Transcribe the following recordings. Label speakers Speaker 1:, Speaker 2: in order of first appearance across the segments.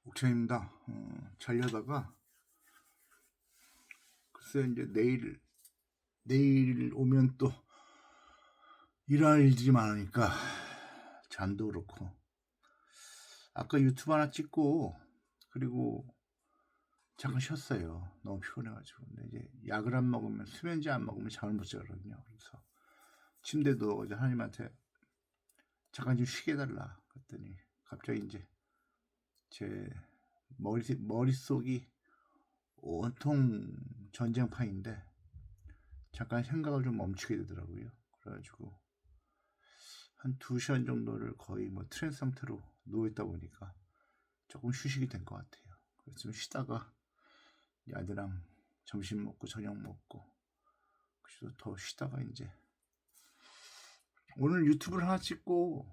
Speaker 1: 옥천입니다. 자려다가 글쎄 이제 내일 오면 또 일할 일들이 많으니까 잠도 그렇고 아까 유튜브 하나 찍고 그리고 잠깐 쉬었어요. 너무 피곤해가지고. 근데 이제 약을 안 먹으면 수면제 안 먹으면 잠을 못 자거든요. 그래서 침대도 이제 하나님한테 잠깐 좀 쉬게 해달라 그랬더니 갑자기 이제 제 머릿속이 온통 전쟁판인데 잠깐 생각을 좀 멈추게 되더라고요. 그래가지고 한 2시간 정도를 거의 뭐 트랜스 상태로 누워있다 보니까 조금 휴식이 된 것 같아요. 그래서 좀 쉬다가 아들랑 점심 먹고 저녁 먹고 그래서 더 쉬다가 이제 오늘 유튜브를 하나 찍고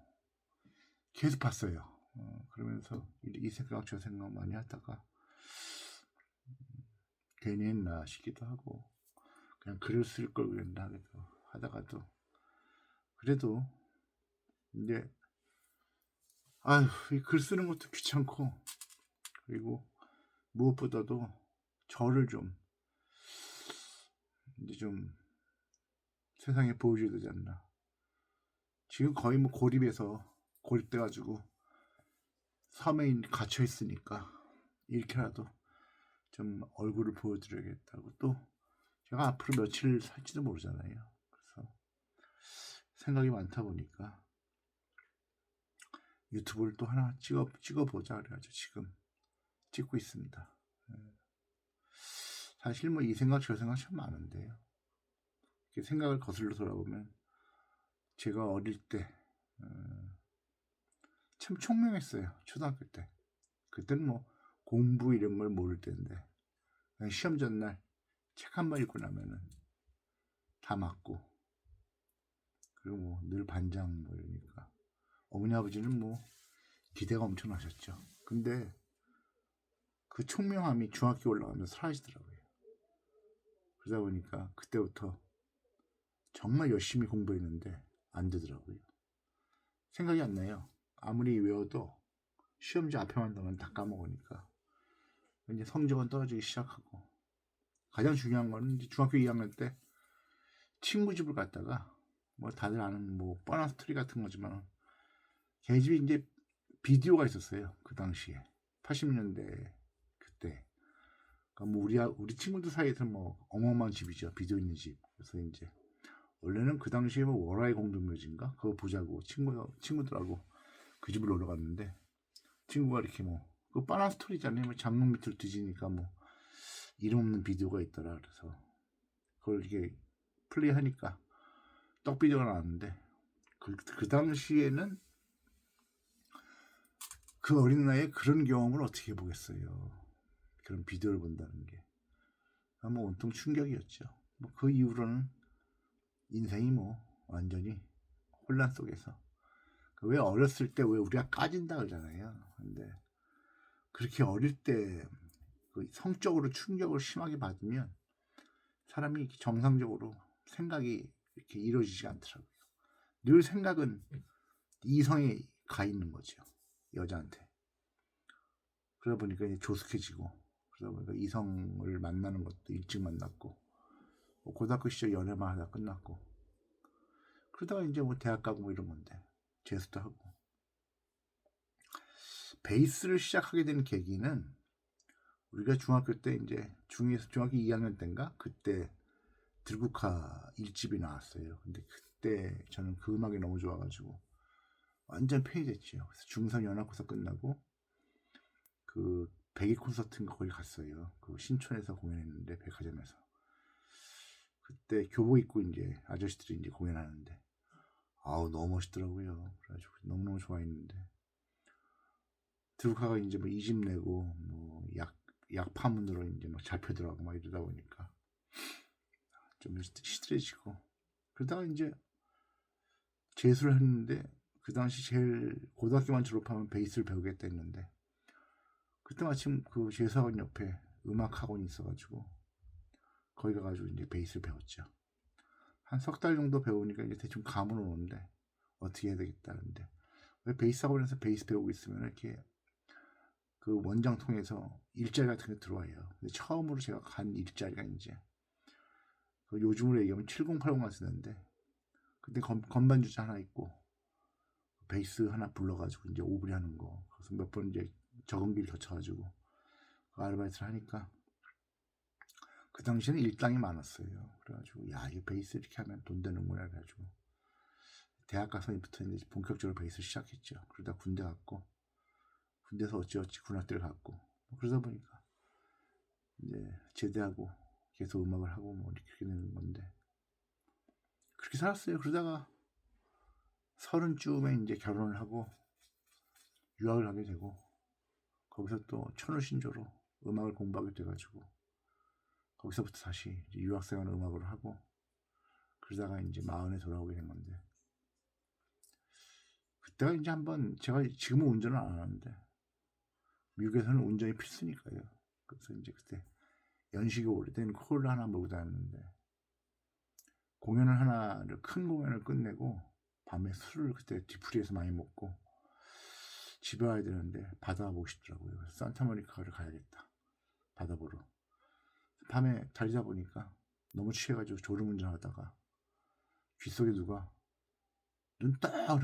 Speaker 1: 계속 봤어요. 그러면서 이 생각 저 생각 많이 하다가 괜히 했나 싶기도 하고 그냥 글을 쓸 걸 그랬나 하다가도 그래도 이제 이 글 쓰는 것도 귀찮고 그리고 무엇보다도 저를 좀 이제 좀 세상에 보여줘야 되지 않나. 지금 거의 뭐 고립돼가지고 섬에 갇혀 있으니까 이렇게라도 좀 얼굴을 보여드려야겠다고. 또 제가 앞으로 며칠 살지도 모르잖아요. 그래서 생각이 많다 보니까 유튜브를 또 하나 찍어보자 그래가지고 지금 찍고 있습니다. 사실 뭐 이 생각 저 생각 참 많은데요. 이렇게 생각을 거슬러 돌아보면 제가 어릴 때 참 총명했어요. 초등학교 때. 그때는 뭐 공부 이런 걸 모를 때인데 그냥 시험 전날 책 한 번 읽고 나면은 다 맞고 그리고 뭐 늘 반장 뭐 이러니까 어머니 아버지는 뭐 기대가 엄청나셨죠. 근데 그 총명함이 중학교 올라가면서 사라지더라고요. 그러다 보니까 그때부터 정말 열심히 공부했는데 안 되더라고요. 생각이 안 나요. 아무리 외워도 시험지 앞에만 두면 다 까먹으니까 이제 성적은 떨어지기 시작하고 가장 중요한 거는 이제 중학교 2학년 때 친구 집을 갔다가 뭐 다들 아는 뭐 뻔한 스토리 같은 거지만 걔 집에 이제 비디오가 있었어요. 그 당시에 80년대 그때 그러니까 뭐 우리 친구들 사이에서는 뭐 어마어마한 집이죠. 비디오 있는 집. 그래서 이제 원래는 그 당시에 뭐 월화의 공동묘지인가 그거 보자고 친구들하고 그 집을 놀러 갔는데 친구가 이렇게 뭐 그 뻔한 스토리잖아요. 뭐 장롱 밑을 뒤지니까 뭐 이름 없는 비디오가 있더라. 그래서 그걸 이렇게 플레이하니까 떡비디오가 나왔는데 그 당시에는 그 어린 나이에 그런 경험을 어떻게 해보겠어요. 그런 비디오를 본다는 게. 뭐 온통 충격이었죠. 뭐 그 이후로는 인생이 뭐 완전히 혼란 속에서 왜 어렸을 때 왜 우리가 까진다 그러잖아요. 근데 그렇게 어릴 때 그 성적으로 충격을 심하게 받으면 사람이 정상적으로 생각이 이렇게 이루어지지 않더라고요. 늘 생각은 이성에 가 있는 거죠. 여자한테. 그러다 보니까 이제 조숙해지고 그러다 보니까 이성을 만나는 것도 일찍 만났고 뭐 고등학교 시절 연애만 하다 끝났고 그러다가 이제 뭐 대학 가고 뭐 이런 건데 재수도 하고 베이스를 시작하게 된 계기는 우리가 중학교 때 이제 중학교 2학년 때인가 그때 들국화 1집이 나왔어요. 근데 그때 저는 그 음악이 너무 좋아가지고 완전 팬이 됐죠. 그래서 중3 연합고사 끝나고 그 백이 콘서트인가 거기 갔어요. 그 신촌에서 공연했는데 백화점에서 그때 교복 입고 이제 아저씨들이 이제 공연하는데 아우 너무 멋있더라고요. 그래가지고 너무너무 좋아했는데 들국화가 이제 뭐 2집 내고 뭐 약 파문으로 이제 막 잡혀들어가고 막 이러다 보니까 좀 시들해지고 그러다가 이제 재수를 했는데 그 당시 제일 고등학교만 졸업하면 베이스를 배우겠다 했는데 그때 마침 그 재수학원 옆에 음악학원이 있어가지고 거기 가가지고 이제 베이스를 배웠죠. 한 석 달 정도 배우니까 이제 대충 감은 오는데 어떻게 해야 되겠다는데 왜 베이스 학원에서 베이스 배우고 있으면 이렇게 그 원장 통해서 일자리 같은 게 들어와요. 근데 처음으로 제가 간 일자리가 이제 그 요즘으로 얘기하면 7080만 쓰는데 그때 건반 주자 하나 있고 베이스 하나 불러가지고 이제 오브리 하는 거. 그래서 몇 번 이제 적응기를 거쳐가지고 그 아르바이트를 하니까 그 당시에는 일당이 많았어요. 그래가지고 야, 이 베이스 이렇게 하면 돈 되는구나 그래가지고 대학 가서부터 이제 본격적으로 베이스를 시작했죠. 그러다 군대 갔고 군대에서 어찌어찌 군악대를 갔고 그러다 보니까 이제 제대하고 계속 음악을 하고 뭐 이렇게 되는 건데 그렇게 살았어요. 그러다가 30쯤에 이제 결혼을 하고 유학을 가게 되고 거기서 또 천우신조로 음악을 공부하게 돼가지고 거기서부터 다시 유학생활 음악으로 하고 그러다가 이제 마흔에 돌아오게 된 건데 그때가 이제 한번 제가 지금은 운전을 안 하는데 미국에서는 운전이 필수니까요. 그래서 이제 그때 연식이 오래된 콜을 하나 몰고 다녔는데 공연을 하나를 큰 공연을 끝내고 밤에 술을 그때 뒤풀이에서 많이 먹고 집에 와야 되는데 바다 보고 싶더라고요. 그래서 산타모니카를 가야겠다. 바다 보러. 밤에 달리다 보니까 너무 취해가지고 졸음운전하다가 귓속에 누가 눈 딱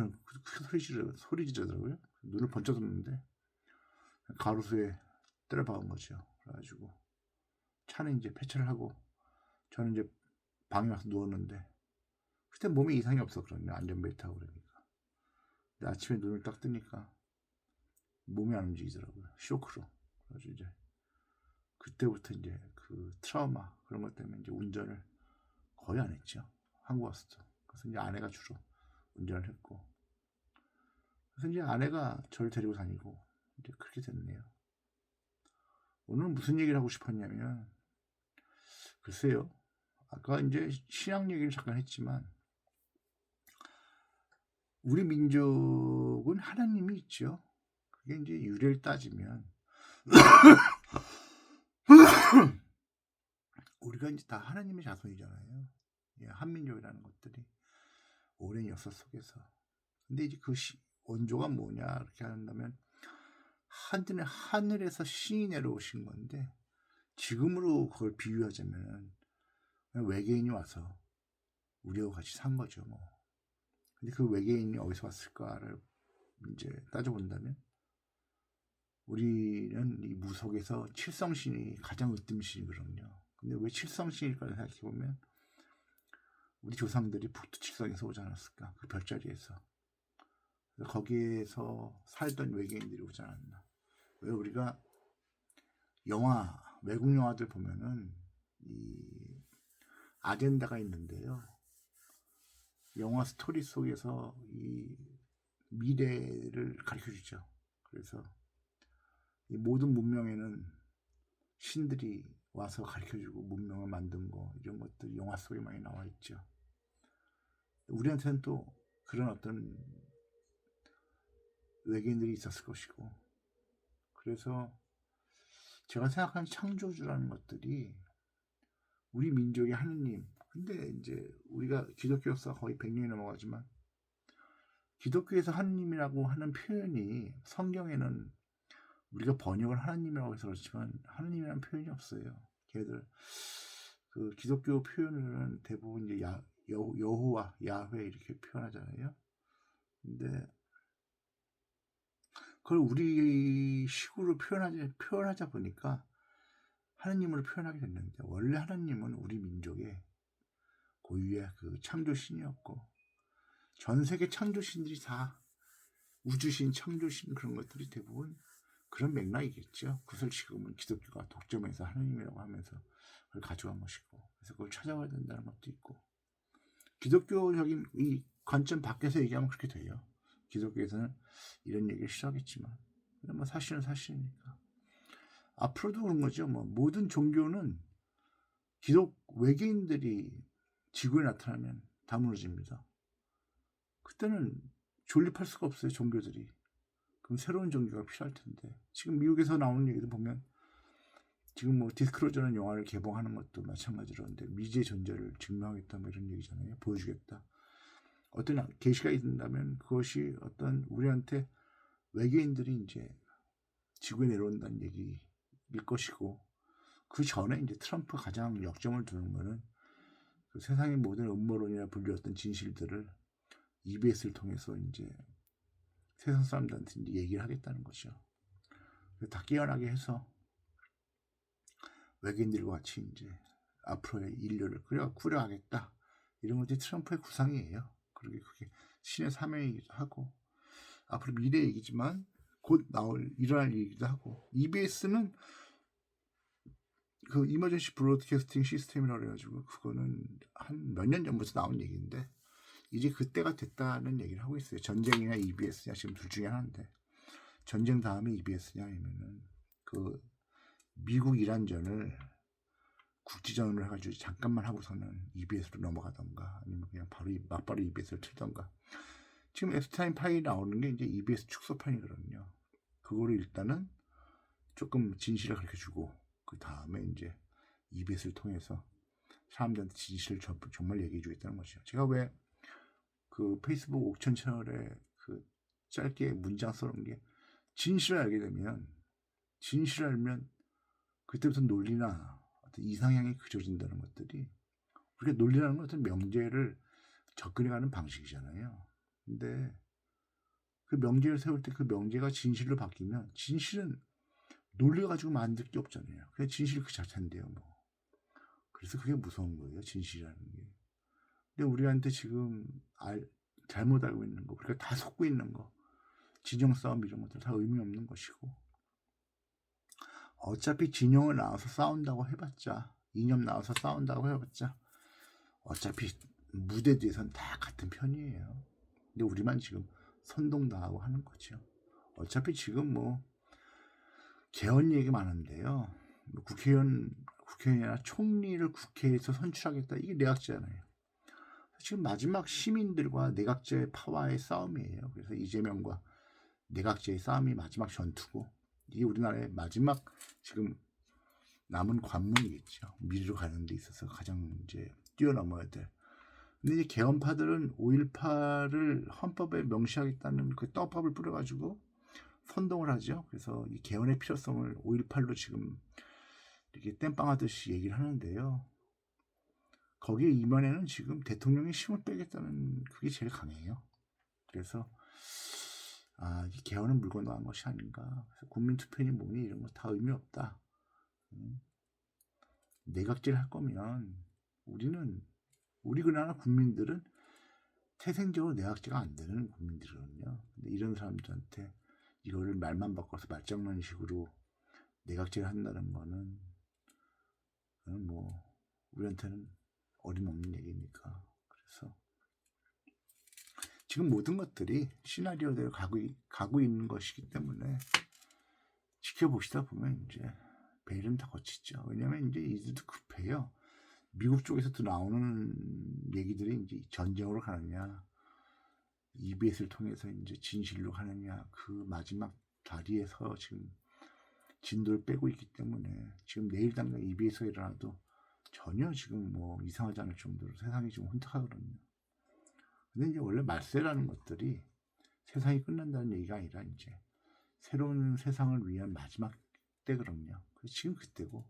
Speaker 1: 소리 지르더라고요. 눈을 번쩍 떴는데 가로수에 때려 박은 거죠. 그래가지고 차는 이제 폐차를 하고 저는 이제 방에 와서 누웠는데 그때 몸에 이상이 없어. 그러네. 안전벨트 하고 그러니까. 근데 아침에 눈을 딱 뜨니까 몸이 안 움직이더라고요. 쇼크로. 그래서 이제 그때부터 이제 그 트라우마 그런 것 때문에 이제 운전을 거의 안 했죠. 한국 왔어도. 그래서 이제 아내가 주로 운전을 했고. 그래서 이제 아내가 저를 데리고 다니고 이제 그렇게 됐네요. 오늘 무슨 얘기를 하고 싶었냐면 글쎄요. 아까 이제 신앙 얘기를 잠깐 했지만 우리 민족은 하나님이 있죠. 그게 이제 유래를 따지면 우리가 이제 다 하나님의 자손이잖아요. 예, 한민족이라는 것들이 오랜 역사 속에서. 근데 이제 그 원조가 뭐냐 이렇게 한다면 하늘에서 신이 내려오신 건데 지금으로 그걸 비유하자면 외계인이 와서 우리하고 같이 산 거죠. 뭐. 근데 그 외계인이 어디서 왔을까를 이제 따져본다면 우리는 이 무속에서 칠성신이 가장 으뜸신이거든요. 근데 왜 칠성신일까 생각해보면 우리 조상들이 북두칠성에서 오지 않았을까? 그 별자리에서. 거기에서 살던 외계인들이 오지 않았나. 왜 우리가 외국 영화들 보면은 이 아젠다가 있는데요. 영화 스토리 속에서 이 미래를 가르쳐 주죠. 그래서 이 모든 문명에는 신들이 와서 가르쳐 주고 문명을 만든 거 이런 것들이 영화 속에 많이 나와 있죠. 우리한테는 또 그런 어떤 외계인들이 있었을 것이고 그래서 제가 생각하는 창조주라는 것들이 우리 민족의 하느님 근데 이제 우리가 기독교 역사가 거의 100년이 넘어가지만 기독교에서 하느님이라고 하는 표현이 성경에는 우리가 번역을 하나님이라고 해서 그렇지만 하느님이라는 표현이 없어요. 걔들 그 기독교 표현은 대부분 이제 여호와, 야훼 이렇게 표현하잖아요. 근데 그걸 우리 식으로 표현하자 보니까 하느님으로 표현하게 됐는데 원래 하느님은 우리 민족의 고유의 그 창조신이었고 전 세계 창조신들이 다 우주신, 창조신 그런 것들이 대부분 그런 맥락이겠죠. 그것을 지금은 기독교가 독점해서 하느님이라고 하면서 그걸 가져간 것이고 그래서 그걸 찾아와야 된다는 것도 있고 기독교적인 이 관점 밖에서 얘기하면 그렇게 돼요. 기독교에서는 이런 얘기를 싫어하겠지만 뭐 사실은 사실이니까 앞으로도 그런 거죠. 뭐 모든 종교는 외계인들이 지구에 나타나면 다 무너집니다. 그때는 존립할 수가 없어요. 종교들이. 그럼 새로운 종교가 필요할 텐데 지금 미국에서 나오는 얘기도 보면 지금 뭐 디스크로저는 영화를 개봉하는 것도 마찬가지로 근데 미지의 존재를 증명하겠다 뭐 이런 얘기잖아요. 보여주겠다. 어떤 계시가 있다면 그것이 어떤 우리한테 외계인들이 이제 지구에 내려온다는 얘기일 것이고, 그 전에 이제 트럼프 가장 역점을 두는 거는 그 세상의 모든 음모론이나 불렸던 진실들을 EBS를 통해서 이제 세상 사람들한테 이제 얘기를 하겠다는 거죠. 다 깨어나게 해서 외계인들과 같이 이제 앞으로의 인류를 꾸려가겠다. 이런 것들이 트럼프의 구상이에요. 그리고 그게 신의 사명이기도 하고, 앞으로 미래 얘기지만 곧 일어날 얘기도 하고, EBS는 그 이머전시 브로드캐스팅 시스템이라고 그래가지고, 그거는 한 몇 년 전부터 나온 얘기인데, 이제 그때가 됐다는 얘기를 하고 있어요. 전쟁이냐 EBS냐, 지금 둘 중에 하나인데, 전쟁 다음에 EBS냐 아니면은 그 미국 이란전을 국지전으로 해가지고 잠깐만 하고서는 EBS로 넘어가던가, 아니면 그냥 맞바로 EBS를 틀던가. 지금 앱스타인 파일이 나오는 게 이제 EBS 축소판이거든요. 그거를 일단은 조금 진실을 가르쳐주고, 그 다음에 이제 EBS를 통해서 사람들한테 진실을 정말 얘기해주겠다는 거죠. 제가 왜 그 페이스북 옥천 채널에 그 짧게 문장 써놓은 게, 진실을 알게 되면, 진실을 알면 그때부터 논리나 어떤 이상향이 그쳐진다는 것들이, 우리가 논리라는 건 어떤 명제를 접근해가는 방식이잖아요. 근데 그 명제를 세울 때 그 명제가 진실로 바뀌면, 진실은 논리 가지고 만들 게 없잖아요. 그냥 진실 그 자체인데요, 뭐. 그래서 그게 무서운 거예요, 진실이라는 게. 근데 우리한테 지금 잘못 알고 있는 거, 우리가 다 속고 있는 거, 진영 싸움 이런 것들 다 의미 없는 것이고, 어차피 진영을 나와서 싸운다고 해봤자, 이념 나와서 싸운다고 해봤자, 어차피 무대 뒤에선 다 같은 편이에요. 근데 우리만 지금 선동당하고 하는 거죠. 어차피 지금 뭐 개헌 얘기 많은데요. 국회의원이나 총리를 국회에서 선출하겠다, 이게 내각제잖아요. 지금 마지막 시민들과 내각제의 파워의 싸움이에요. 그래서 이재명과 내각제의 싸움이 마지막 전투고, 이게 우리나라의 마지막 지금 남은 관문이겠죠. 미래로 가는 데 있어서 가장 이제 뛰어넘어야 될. 근데 이제 개헌파들은 5.18을 헌법에 명시하겠다는 그 떡밥을 뿌려가지고 선동을 하죠. 그래서 이 개헌의 필요성을 5.18로 지금 이렇게 땜빵하듯이 얘기를 하는데요. 거기에 이번에는 지금 대통령이 힘을 빼겠다는 그게 제일 강해요. 그래서 이 개헌은 물고 나간 것이 아닌가. 그래서 국민투표니 뭐니 이런 거 다 의미 없다. 내각제를 할 거면 우리나라 국민들은 태생적으로 내각제가 안 되는 국민들이거든요. 근데 이런 사람들한테 이거를 말만 바꿔서 말장난식으로 내각제를 한다는 거는 뭐 우리한테는 어림없는 얘기니까. 그래서 지금 모든 것들이 시나리오대로 가고 있는 것이기 때문에 지켜보시다 보면 이제 베일은 다 거치죠. 왜냐면 이제 이들도 급해요. 미국 쪽에서도 나오는 얘기들이 이제 전쟁으로 가느냐, EBS를 통해서 이제 진실로 가느냐, 그 마지막 다리에서 지금 진도를 빼고 있기 때문에 지금 내일 당장 EBS가 일어나도 전혀 지금 뭐 이상하지 않을 정도로 세상이 지금 혼탁하거든요. 근데 이제 원래 말세라는 것들이 세상이 끝난다는 얘기가 아니라 이제 새로운 세상을 위한 마지막 때거든요. 그래서 지금 그때고,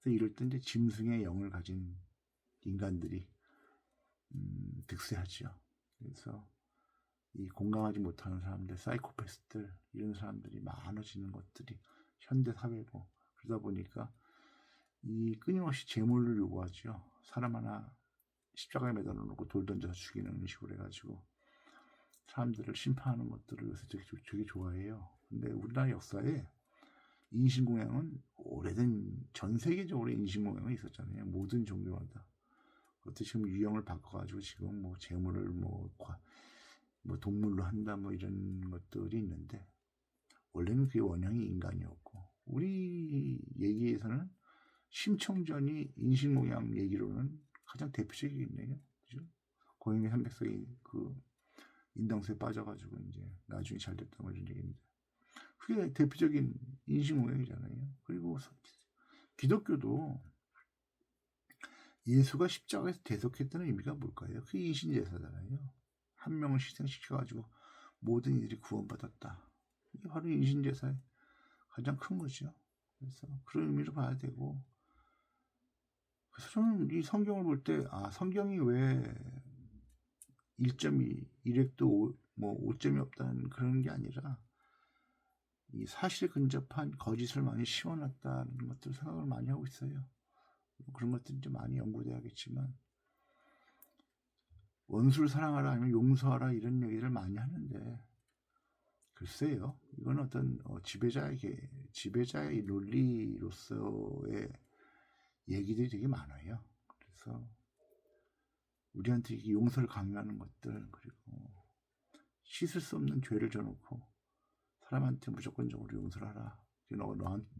Speaker 1: 그래서 이럴 때 이제 짐승의 영을 가진 인간들이 득세하죠. 그래서 이 공감하지 못하는 사람들, 사이코패스들, 이런 사람들이 많아지는 것들이 현대 사회고, 그러다 보니까 이 끊임없이 재물을 요구하죠. 사람 하나 십자가에 매달아 놓고 돌 던져서 죽이는 식으로 해가지고 사람들을 심판하는 것들을 요새 되게 좋아해요. 근데 우리나라 역사에 인신공양은 오래된, 전 세계적으로 인신공양이 있었잖아요. 모든 종교마다. 그것도 지금 유형을 바꿔가지고 지금 뭐 재물을 뭐 동물로 한다 뭐 이런 것들이 있는데, 원래는 그게 원형이 인간이었고, 우리 얘기에서는 심청전이 인신공양 얘기로는 가장 대표적이겠네요. 그죠? 고영의 300석이 그 인당수에 빠져가지고 이제 나중에 잘 됐다 뭐 이런 얘기인데, 그게 대표적인 인신공양이잖아요. 그리고 기독교도 예수가 십자가에서 대속했다는 의미가 뭘까요? 그게 인신제사잖아요. 한 명을 희생시켜가지고 모든 이들이 구원받았다. 이게 바로 인신제사의 가장 큰 거죠. 그래서 그런 의미로 봐야 되고, 그래서 저는 이 성경을 볼 때, 성경이 왜 1점이 1획도 뭐 5점이 없다는 그런 게 아니라 이 사실 근접한 거짓을 많이 심어놨다는 것들 생각을 많이 하고 있어요. 그런 것들이 좀 많이 연구돼야겠지만, 원수를 사랑하라 아니면 용서하라 이런 얘기를 많이 하는데, 글쎄요, 이건 어떤 지배자의 논리로서의 얘기들이 되게 많아요. 그래서 우리한테 이렇게 용서를 강요하는 것들, 그리고 씻을 수 없는 죄를 져놓고 사람한테 무조건적으로 용서를 하라.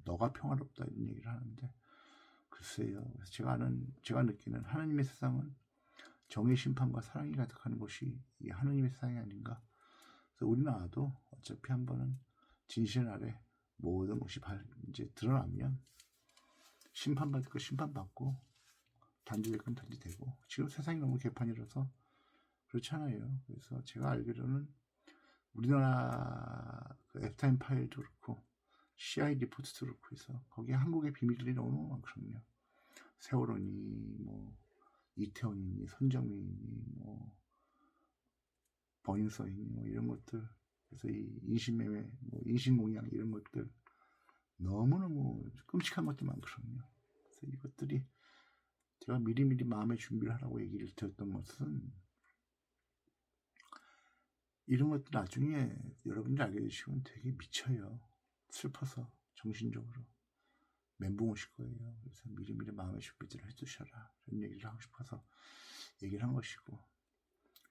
Speaker 1: 너가 평화롭다 이런 얘기를 하는데, 글쎄요. 그래서 제가 느끼는 하나님의 세상은 정의 심판과 사랑이 가득한 곳이 이 하나님의 세상이 아닌가. 그래서 우리나라도 어차피 한 번은 진실 아래 모든 것이 이제 드러나면 심판받을 거 심판받고 단죄될 건 단죄되고, 지금 세상이 너무 개판이라서 그렇잖아요. 그래서 제가 알기로는 우리나라 그 F타임 파일도 그렇고 CI 리포트도 그렇고 해서 거기에 한국의 비밀들이 너무 많거든요. 세월호니 뭐 이태원이니 손정민이니 뭐 버닝썬이니 뭐 이런 것들, 그래서 이 인신매매 뭐 인신공양 이런 것들 너무너무 끔찍한 것도 많거든요. 그래서 이것들이 제가 미리미리 마음의 준비를 하라고 얘기를 드렸던 것은, 이런 것들 나중에 여러분들이 알게 되시면 되게 미쳐요. 슬퍼서 정신적으로 멘붕 오실 거예요. 그래서 미리미리 마음의 준비들을 해두셔라 이런 얘기를 하고 싶어서 얘기를 한 것이고,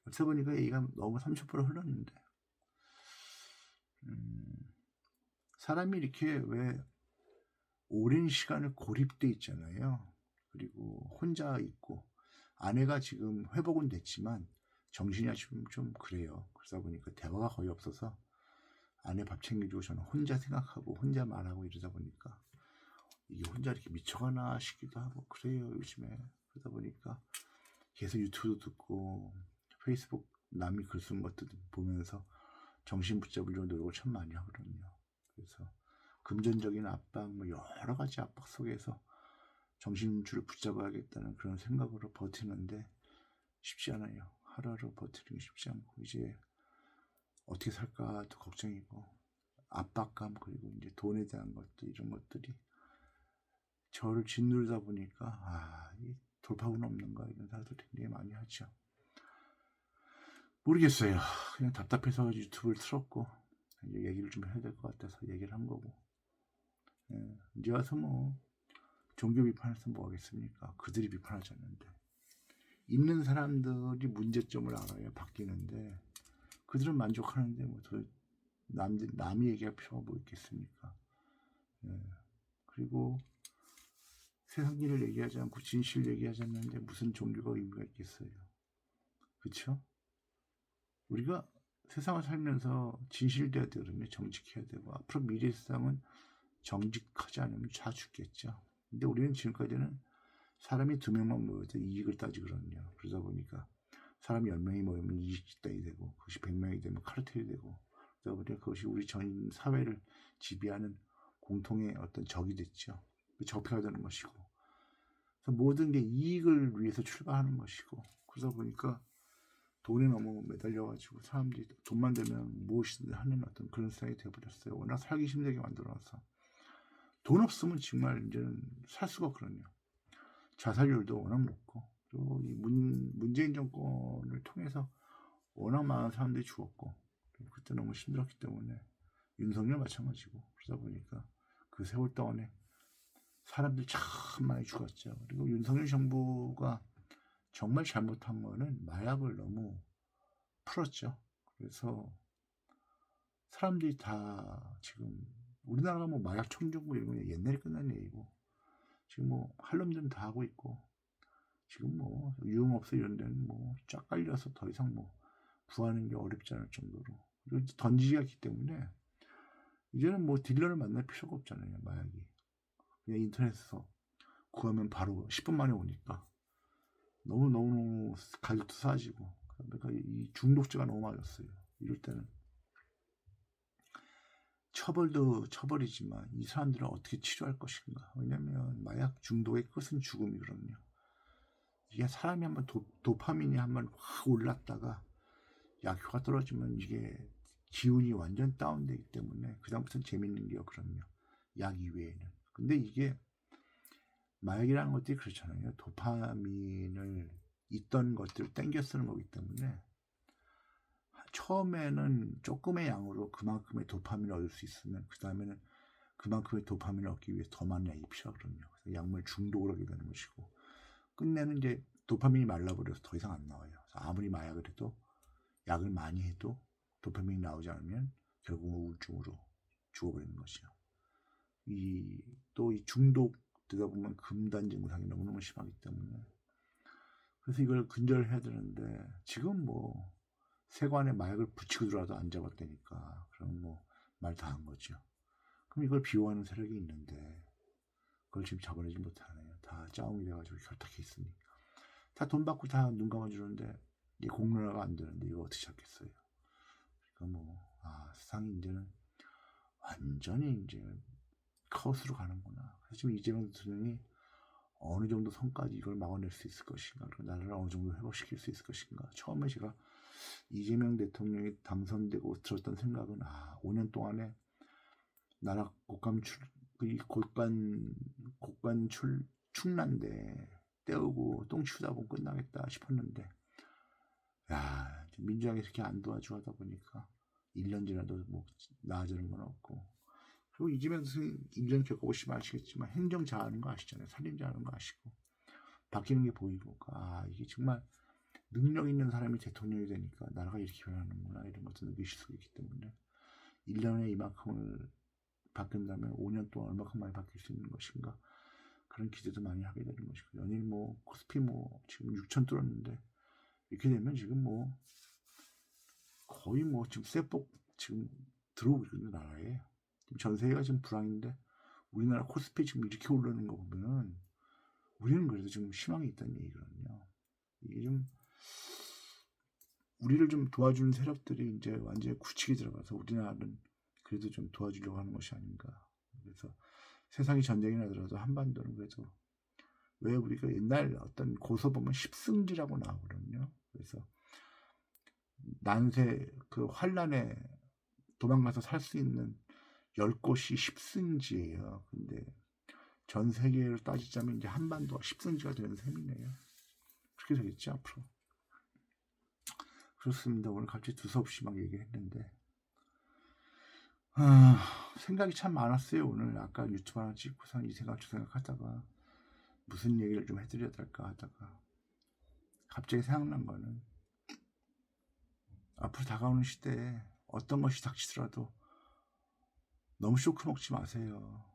Speaker 1: 어쩌다 보니까 얘기가 너무 30% 흘렀는데, 사람이 이렇게 왜 오랜 시간을 고립돼 있잖아요. 그리고 혼자 있고, 아내가 지금 회복은 됐지만 정신이 아주 좀 그래요. 그러다 보니까 대화가 거의 없어서 아내 밥 챙겨주고 저는 혼자 생각하고 혼자 말하고 이러다 보니까 이게 혼자 이렇게 미쳐가나 싶기도 하고 그래요, 요즘에. 그러다 보니까 계속 유튜브 듣고 페이스북 남이 글 쓴 것도 보면서 정신 붙잡으려고 노력을 참 많이 하거든요. 그래서 금전적인 압박, 뭐 여러 가지 압박 속에서 정신줄을 붙잡아야겠다는 그런 생각으로 버티는데 쉽지 않아요. 하루하루 버티는 게 쉽지 않고, 이제 어떻게 살까도 걱정이고, 압박감, 그리고 이제 돈에 대한 것도, 이런 것들이 저를 짓누르다 보니까 이 돌파구는 없는가 이런 생각도 굉장히 많이 하죠. 모르겠어요. 그냥 답답해서 유튜브를 틀었고 이제 얘기를 좀 해야 될 것 같아서 얘기를 한 거고, 이제 와서 뭐 종교 비판해서 뭐 하겠습니까? 그들이 비판하지 않는데. 있는 사람들이 문제점을 알아야 바뀌는데, 그들은 만족하는데 뭐 남이 얘기할 필요가 뭐 있겠습니까? 그리고 세상일을 얘기하지 않고 진실 얘기하지 않는데 무슨 종교가 의미가 있겠어요? 그렇죠? 우리가 세상을 살면서 진실돼야 되거든요. 정직해야 되고, 앞으로 미래 세상은 정직하지 않으면 다 죽겠죠. 근데 우리는 지금까지는 사람이 2명만 모여도 이익을 따지거든요. 그러다 보니까 사람이 10명이 모이면 이익 집단이 되고, 그것이 100명이 되면 카르텔이 되고, 그러다 보니까 그것이 우리 전 사회를 지배하는 공통의 어떤 적이 됐죠. 적폐가 되는 것이고, 그래서 모든 게 이익을 위해서 출발하는 것이고, 그러다 보니까 돈에 너무 매달려가지고 사람들이 돈만 되면 무엇이든 하는 어떤 그런 세상이 되어버렸어요. 워낙 살기 힘들게 만들어놔서 돈 없으면 정말 이제는 살 수가 없거든요. 자살률도 워낙 높고, 그리고 이 문재인 정권을 통해서 워낙 많은 사람들이 죽었고, 그때 너무 힘들었기 때문에 윤석열 마찬가지고, 그러다 보니까 그 세월 동안에 사람들이 참 많이 죽었죠. 그리고 윤석열 정부가 정말 잘못한 거는 마약을 너무 풀었죠. 그래서 사람들이 다 지금, 우리나라가 뭐 마약 청정부 이런 거 옛날에 끝난 얘기고, 지금 뭐 할 놈들은 다 하고 있고, 지금 뭐 유흥업소 이런 데는 뭐 쫙 깔려서 더 이상 뭐 구하는 게 어렵지 않을 정도로, 그리고 던지기가 있기 때문에 이제는 뭐 딜러를 만날 필요가 없잖아요. 마약이 그냥 인터넷에서 구하면 바로 10분 만에 오니까 너무 가격도 싸지고, 그러니까 이 중독자가 너무 많았어요. 이럴 때는 처벌도 처벌이지만 이 사람들은 어떻게 치료할 것인가. 왜냐면 마약 중독의 끝은 죽음이거든요. 이게 사람이 한번 도파민이 한번 확 올랐다가 약효가 떨어지면 이게 기운이 완전 다운되기 때문에 그다음부터는 재밌는 게 없거든요. 약 이외에는. 근데 이게 마약이라는 것들이 그렇잖아요. 도파민을 있던 것들을 땡겨 쓰는 거기 때문에 처음에는 조금의 양으로 그만큼의 도파민을 얻을 수 있으면 그 다음에는 그만큼의 도파민을 얻기 위해 더 많은 약이 필요하거든요. 그래서 약물 중독을 하게 되는 것이고 끝내는 이제 도파민이 말라버려서 더 이상 안 나와요. 아무리 마약을 해도 약을 많이 해도 도파민이 나오지 않으면 결국은 우울증으로 죽어버리는 것이죠. 또 이 중독되다 보면 금단 증상이 너무너무 심하기 때문에 그래서 이걸 근절해야 되는데 지금 뭐 세관에 마약을 붙이고 들어와도 안 잡았다니까 그럼 뭐 말 다 한 거죠. 그럼 이걸 비호하는 세력이 있는데 그걸 지금 잡아내지 못하네요. 다 짜웅이 돼가지고 결탁해 있으니까 다 돈 받고 다 눈 감아주는데 이게 공론화가 안 되는데 이거 어떻게 잡겠어요. 그러니까 뭐 세상이 이제는 완전히 이제 카오스로 가는구나. 그래서 지금 이재명 대통령이 어느 정도 선까지 이걸 막아낼 수 있을 것인가, 그리고 나라를 어느 정도 회복시킬 수 있을 것인가. 처음에 제가 이재명 대통령이 당선되고 들었던 생각은 5년 동안에 나라 곡간 충난데 때우고 똥 치우다 보면 끝나겠다 싶었는데 민주당이 이렇게 안 도와주고 하다 보니까 1년 지나도 뭐 나아지는 건 없고 그리고 이재명 선생님 1년 겪어보시면 아시겠지만 행정 잘하는 거 아시잖아요. 살림 잘하는 거 아시고 바뀌는 게 보이고 이게 정말 능력 있는 사람이 대통령이 되니까 나라가 이렇게 변하는구나 이런 것도 느끼실 수 있기 때문에 1년에 이만큼을 바뀐다면 5년 동안 얼마큼 많이 바뀔 수 있는 것인가 그런 기대도 많이 하게 되는 것이고 연일 뭐 코스피 뭐 지금 6천 뚫었는데 이렇게 되면 지금 뭐 거의 뭐 지금 세폭 지금 들어오고 있는 나라에 지금 전 세계가 지금 불황인데 우리나라 코스피 지금 이렇게 오르는 거 보면 우리는 그래도 좀 희망이 있다는 얘기거든요. 이게 좀 우리를 좀 도와주는 세력들이 이제 완전히 굳히게 들어가서 우리나라는 그래도 좀 도와주려고 하는 것이 아닌가. 그래서 세상이 전쟁이 나더라도 한반도는 그래도 왜 우리가 옛날 어떤 고서 보면 십승지라고 나오거든요. 그래서 난세 그 환란에 도망가서 살 수 있는 10곳이 십승지예요. 근데 전 세계를 따지자면 이제 한반도가 십승지가 되는 셈이네요. 그렇게 되겠죠 앞으로. 그렇습니다. 오늘 갑자기 두서없이 막 얘기를 했는데 생각이 참 많았어요. 오늘 아까 유튜브 하나 찍고서 이 생각 저 생각 하다가 무슨 얘기를 좀 해드려야 될까 하다가 갑자기 생각난 거는 앞으로 다가오는 시대에 어떤 것이 닥치더라도 너무 쇼크 먹지 마세요.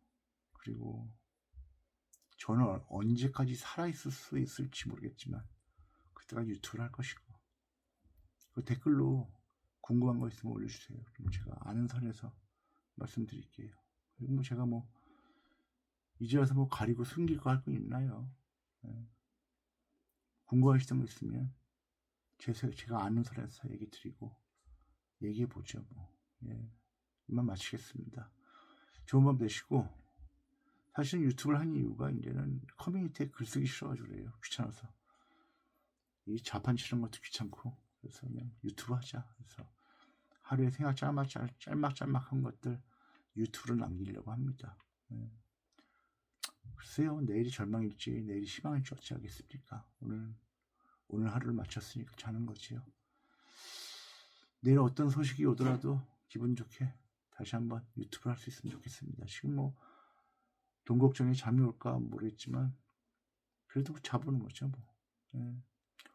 Speaker 1: 그리고 저는 언제까지 살아있을 수 있을지 모르겠지만 그때까지 유튜브를 할 것이고 그 댓글로 궁금한 거 있으면 올려주세요. 그럼 제가 아는 선에서 말씀드릴게요. 그리고 뭐 제가 뭐 이제 와서 뭐 가리고 숨길 거 할 거 있나요? 궁금하시던 거 있으면 제가 아는 선에서 얘기 드리고 얘기해 보죠. 뭐. 이만 마치겠습니다. 좋은 밤 되시고 사실은 유튜브를 한 이유가 이제는 커뮤니티에 글 쓰기 싫어가지고 그래요. 귀찮아서 이 자판 치는 것도 귀찮고 그래서 그냥 유튜브 하자. 그래서 하루에 생각 짤막한 것들 유튜브로 남기려고 합니다. 글쎄요, 내일이 절망일지 내일이 희망일지 어찌 하겠습니까? 오늘 하루를 마쳤으니까 자는 거지요. 내일 어떤 소식이 오더라도 기분 좋게 다시 한번 유튜브를 할 수 있으면 좋겠습니다. 지금 뭐 돈 걱정에 잠이 올까 모르겠지만 그래도 자보는 거죠. 뭐.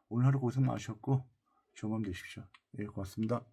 Speaker 1: 오늘 하루 고생 많으셨고 좋은 밤 되십시오. 고맙습니다.